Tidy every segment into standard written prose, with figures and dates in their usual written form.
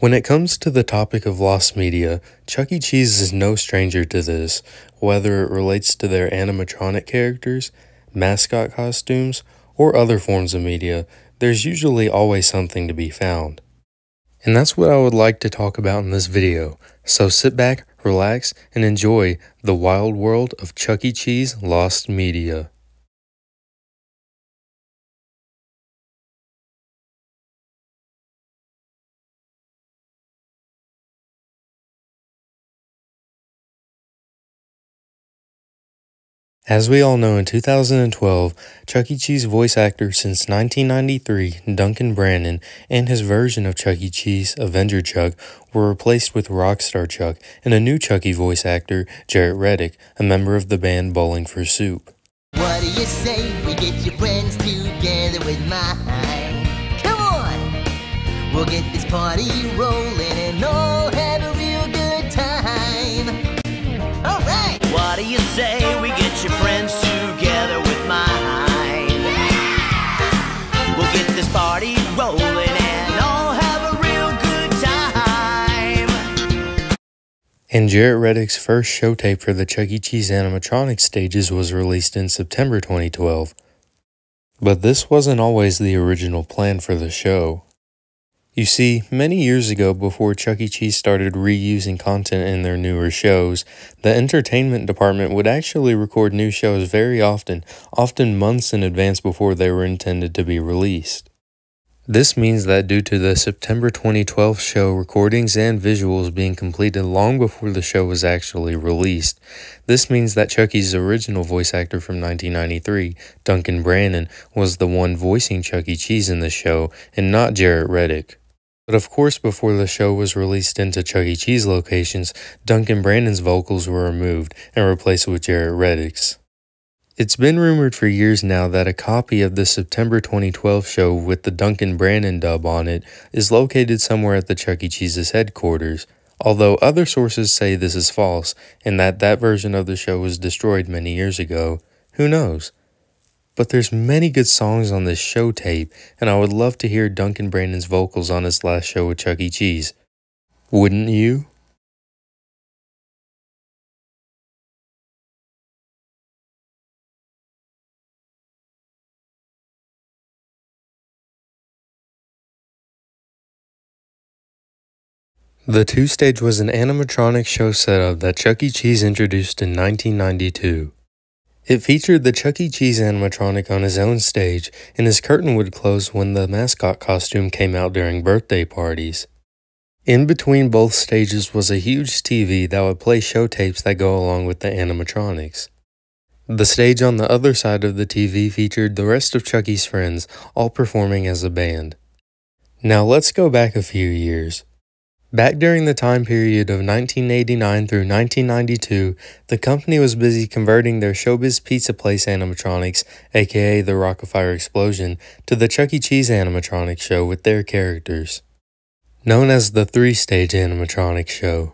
When it comes to the topic of lost media, Chuck E. Cheese is no stranger to this, whether it relates to their animatronic characters, mascot costumes, or other forms of media. There's usually always something to be found. And that's what I would like to talk about in this video, so sit back, relax, and enjoy the wild world of Chuck E. Cheese lost media. As we all know, in 2012, Chuck E. Cheese voice actor since 1993, Duncan Brannon, and his version of Chuck E. Cheese, Avenger Chuck, were replaced with Rockstar Chuck and a new Chuck E. voice actor, Jarrett Reddick, a member of the band Bowling for Soup. What do you say we get your friends together with mine? Come on! We'll get this party rolling and all have a real good time. Alright! What do you say we get your friends together with mine? Yeah! We'll get this party rolling and all have a real good time. And Jarrett Reddick's first show tape for the Chuck E. Cheese animatronic stages was released in September 2012. But this wasn't always the original plan for the show. You see, many years ago, before Chuck E. Cheese started reusing content in their newer shows, the entertainment department would actually record new shows very often months in advance before they were intended to be released. This means that due to the September 2012 show recordings and visuals being completed long before the show was actually released, this means that Chuck E.'s original voice actor from 1993, Duncan Brannon, was the one voicing Chuck E. Cheese in the show and not Jarrett Reddick. But of course, before the show was released into Chuck E. Cheese locations, Duncan Brannon's vocals were removed and replaced with Jarrett Reddick's. It's been rumored for years now that a copy of the September 2012 show with the Duncan Brannon dub on it is located somewhere at the Chuck E. Cheese's headquarters, although other sources say this is false and that version of the show was destroyed many years ago. Who knows? But there's many good songs on this show tape, and I would love to hear Duncan Brannon's vocals on his last show with Chuck E. Cheese. Wouldn't you? The Two Stage was an animatronic show setup that Chuck E. Cheese introduced in 1992. It featured the Chuck E. Cheese animatronic on his own stage, and his curtain would close when the mascot costume came out during birthday parties. In between both stages was a huge TV that would play show tapes that go along with the animatronics. The stage on the other side of the TV featured the rest of Chuck E.'s friends, all performing as a band. Now let's go back a few years. Back during the time period of 1989 through 1992, the company was busy converting their Showbiz Pizza Place animatronics, aka the Rockafire Explosion, to the Chuck E. Cheese animatronic show with their characters, known as the three-stage animatronic show.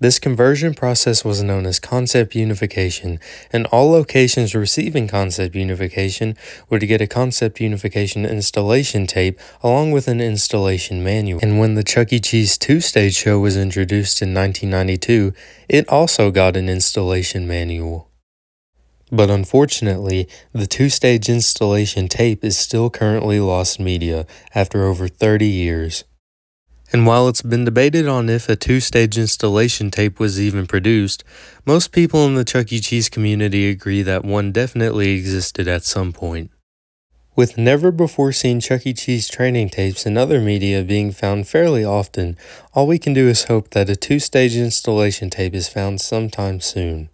This conversion process was known as concept unification, and all locations receiving concept unification would get a concept unification installation tape along with an installation manual. And when the Chuck E. Cheese two-stage show was introduced in 1992, it also got an installation manual. But unfortunately, the two-stage installation tape is still currently lost media after over 30 years. And while it's been debated on if a two-stage installation tape was even produced, most people in the Chuck E. Cheese community agree that one definitely existed at some point. With never-before-seen Chuck E. Cheese training tapes and other media being found fairly often, all we can do is hope that a two-stage installation tape is found sometime soon.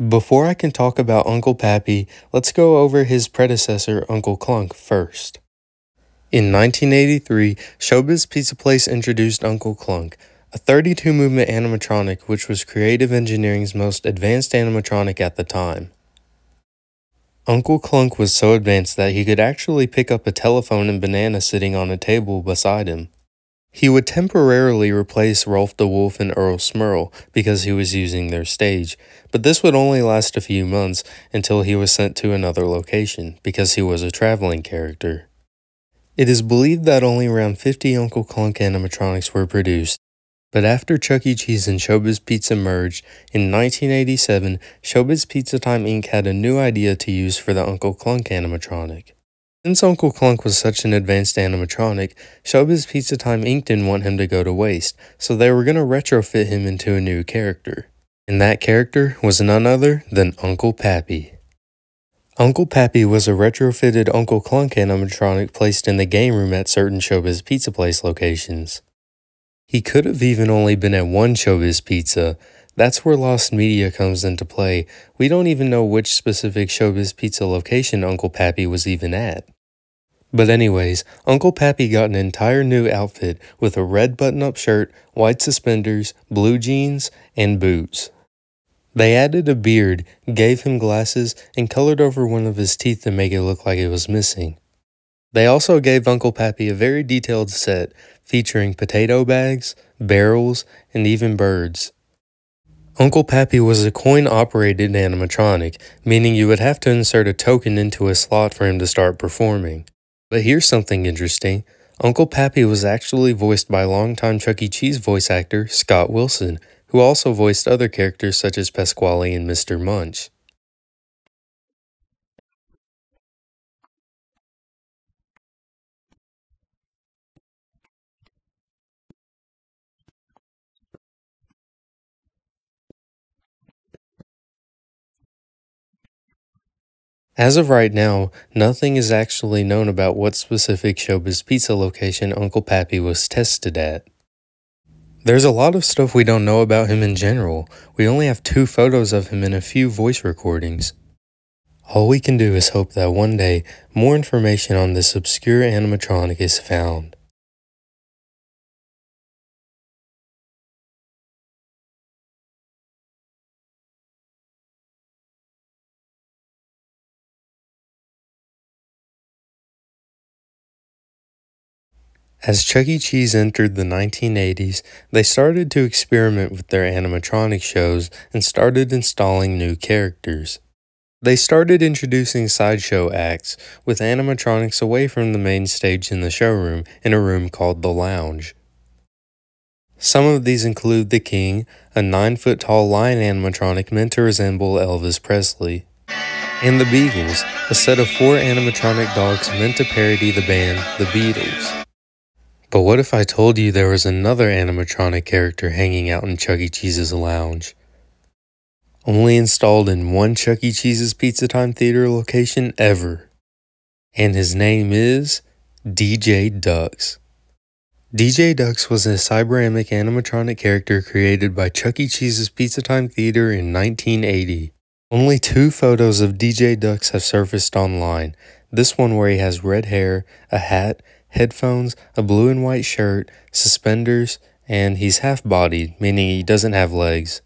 Before I can talk about Uncle Pappy, let's go over his predecessor, Uncle Clunk, first. In 1983, Showbiz Pizza Place introduced Uncle Clunk, a 32-movement animatronic which was Creative Engineering's most advanced animatronic at the time. Uncle Clunk was so advanced that he could actually pick up a telephone and banana sitting on a table beside him. He would temporarily replace Rolf the Wolf and Earl Smurl because he was using their stage, but this would only last a few months until he was sent to another location because he was a traveling character. It is believed that only around 50 Uncle Clunk animatronics were produced, but after Chuck E. Cheese and Showbiz Pizza merged in 1987, Showbiz Pizza Time Inc. had a new idea to use for the Uncle Clunk animatronic. Since Uncle Clunk was such an advanced animatronic, Showbiz Pizza Time Inc. didn't want him to go to waste, so they were going to retrofit him into a new character. And that character was none other than Uncle Pappy. Uncle Pappy was a retrofitted Uncle Clunk animatronic placed in the game room at certain Showbiz Pizza Place locations. He could have even only been at one Showbiz Pizza. That's where lost media comes into play. We don't even know which specific Showbiz Pizza location Uncle Pappy was even at. But anyways, Uncle Pappy got an entire new outfit with a red button-up shirt, white suspenders, blue jeans, and boots. They added a beard, gave him glasses, and colored over one of his teeth to make it look like it was missing. They also gave Uncle Pappy a very detailed set featuring potato bags, barrels, and even birds. Uncle Pappy was a coin-operated animatronic, meaning you would have to insert a token into a slot for him to start performing. But here's something interesting. Uncle Pappy was actually voiced by longtime Chuck E. Cheese voice actor Scott Wilson, who also voiced other characters such as Pasquale and Mr. Munch. As of right now, nothing is actually known about what specific Showbiz Pizza location Uncle Pappy was tested at. There's a lot of stuff we don't know about him in general. We only have 2 photos of him and a few voice recordings. All we can do is hope that one day, more information on this obscure animatronic is found. As Chuck E. Cheese entered the 1980s, they started to experiment with their animatronic shows and started installing new characters. They started introducing sideshow acts with animatronics away from the main stage in the showroom in a room called the Lounge. Some of these include the King, a 9-foot-tall lion animatronic meant to resemble Elvis Presley, and the Beagles, a set of 4 animatronic dogs meant to parody the band The Beatles. But what if I told you there was another animatronic character hanging out in Chuck E. Cheese's lounge? Only installed in one Chuck E. Cheese's Pizza Time Theater location ever. And his name is DJ Ducks. DJ Ducks was a cyberamic animatronic character created by Chuck E. Cheese's Pizza Time Theater in 1980. Only 2 photos of DJ Ducks have surfaced online. This one where he has red hair, a hat, headphones, a blue and white shirt, suspenders, and he's half-bodied, meaning he doesn't have legs.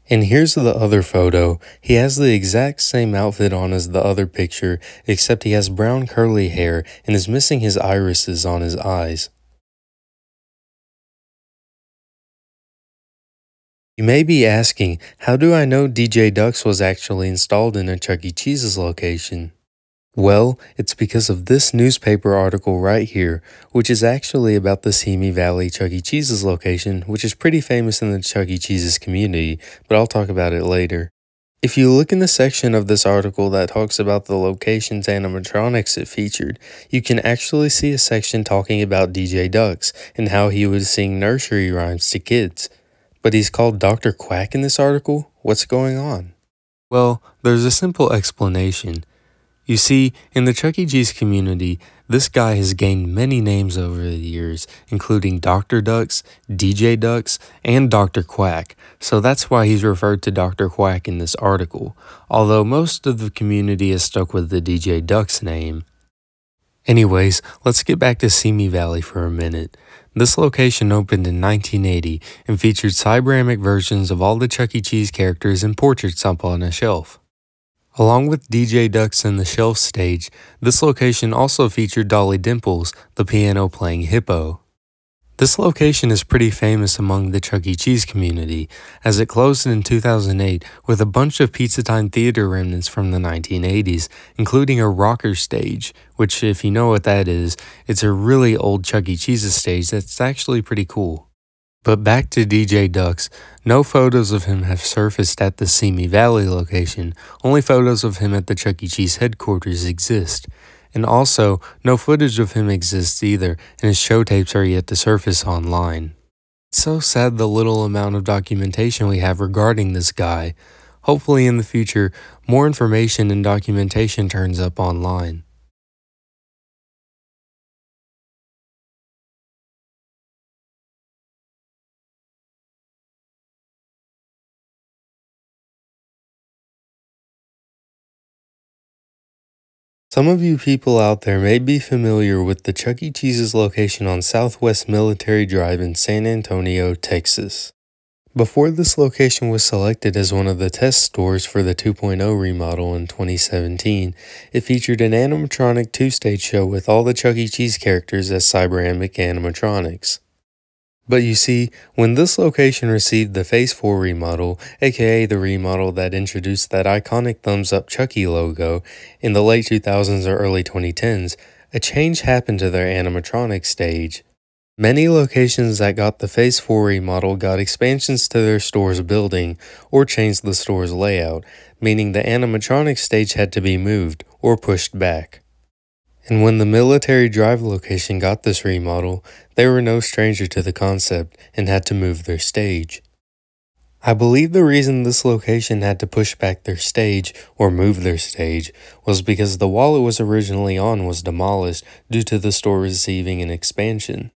And here's the other photo. He has the exact same outfit on as the other picture, except he has brown curly hair and is missing his irises on his eyes. You may be asking, how do I know DJ Ducks was actually installed in a Chuck E. Cheese's location? Well, it's because of this newspaper article right here, which is actually about the Simi Valley Chuck E. Cheese's location, which is pretty famous in the Chuck E. Cheese's community, but I'll talk about it later. If you look in the section of this article that talks about the locations animatronics it featured, you can actually see a section talking about DJ Ducks and how he would sing nursery rhymes to kids. But he's called Dr. Quack in this article? What's going on? Well, there's a simple explanation. You see, in the Chuck E. Cheese community, this guy has gained many names over the years, including Dr. Ducks, DJ Ducks, and Dr. Quack, so that's why he's referred to Dr. Quack in this article, although most of the community is stuck with the DJ Ducks name. Anyways, let's get back to Simi Valley for a minute. This location opened in 1980 and featured cyberamic versions of all the Chuck E. Cheese characters and portraits up on a shelf. Along with DJ Ducks and the shelf stage, this location also featured Dolly Dimples, the piano-playing hippo. This location is pretty famous among the Chuck E. Cheese community, as it closed in 2008 with a bunch of Pizza Time theater remnants from the 1980s, including a rocker stage, which, if you know what that is, it's a really old Chuck E. Cheese's stage that's actually pretty cool. But back to DJ Ducks, no photos of him have surfaced at the Simi Valley location, only photos of him at the Chuck E. Cheese headquarters exist. And also, no footage of him exists either, and his show tapes are yet to surface online. It's so sad the little amount of documentation we have regarding this guy. Hopefully in the future, more information and documentation turns up online. Some of you people out there may be familiar with the Chuck E. Cheese's location on Southwest Military Drive in San Antonio, Texas. Before this location was selected as one of the test stores for the 2.0 remodel in 2017, it featured an animatronic two-stage show with all the Chuck E. Cheese characters as cyberamic animatronics. But you see, when this location received the Phase 4 remodel, aka the remodel that introduced that iconic thumbs-up Chucky logo, in the late 2000s or early 2010s, a change happened to their animatronic stage. Many locations that got the Phase 4 remodel got expansions to their store's building, or changed the store's layout, meaning the animatronic stage had to be moved, or pushed back. And when the Military Drive location got this remodel, they were no stranger to the concept and had to move their stage. I believe the reason this location had to push back their stage, or move their stage, was because the wall it was originally on was demolished due to the store receiving an expansion.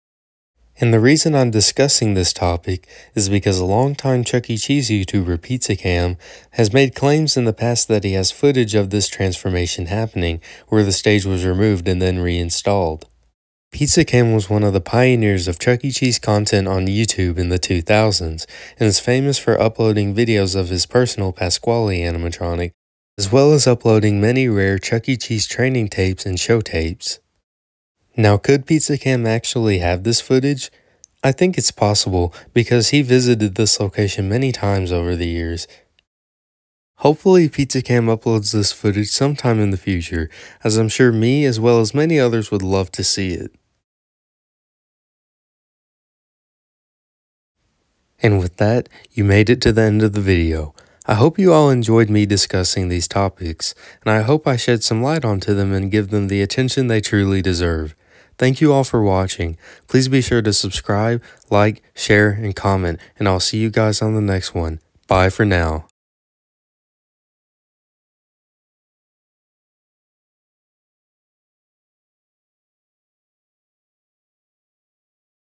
And the reason I'm discussing this topic is because a longtime Chuck E. Cheese YouTuber PizzaCam has made claims in the past that he has footage of this transformation happening, where the stage was removed and then reinstalled. PizzaCam was one of the pioneers of Chuck E. Cheese content on YouTube in the 2000s, and is famous for uploading videos of his personal Pasquale animatronic, as well as uploading many rare Chuck E. Cheese training tapes and show tapes. Now, could PizzaCam actually have this footage? I think it's possible because he visited this location many times over the years. Hopefully PizzaCam uploads this footage sometime in the future, as I'm sure me as well as many others would love to see it. And with that, you made it to the end of the video. I hope you all enjoyed me discussing these topics, and I hope I shed some light onto them and give them the attention they truly deserve. Thank you all for watching. Please be sure to subscribe, like, share, and comment, and I'll see you guys on the next one. Bye for now.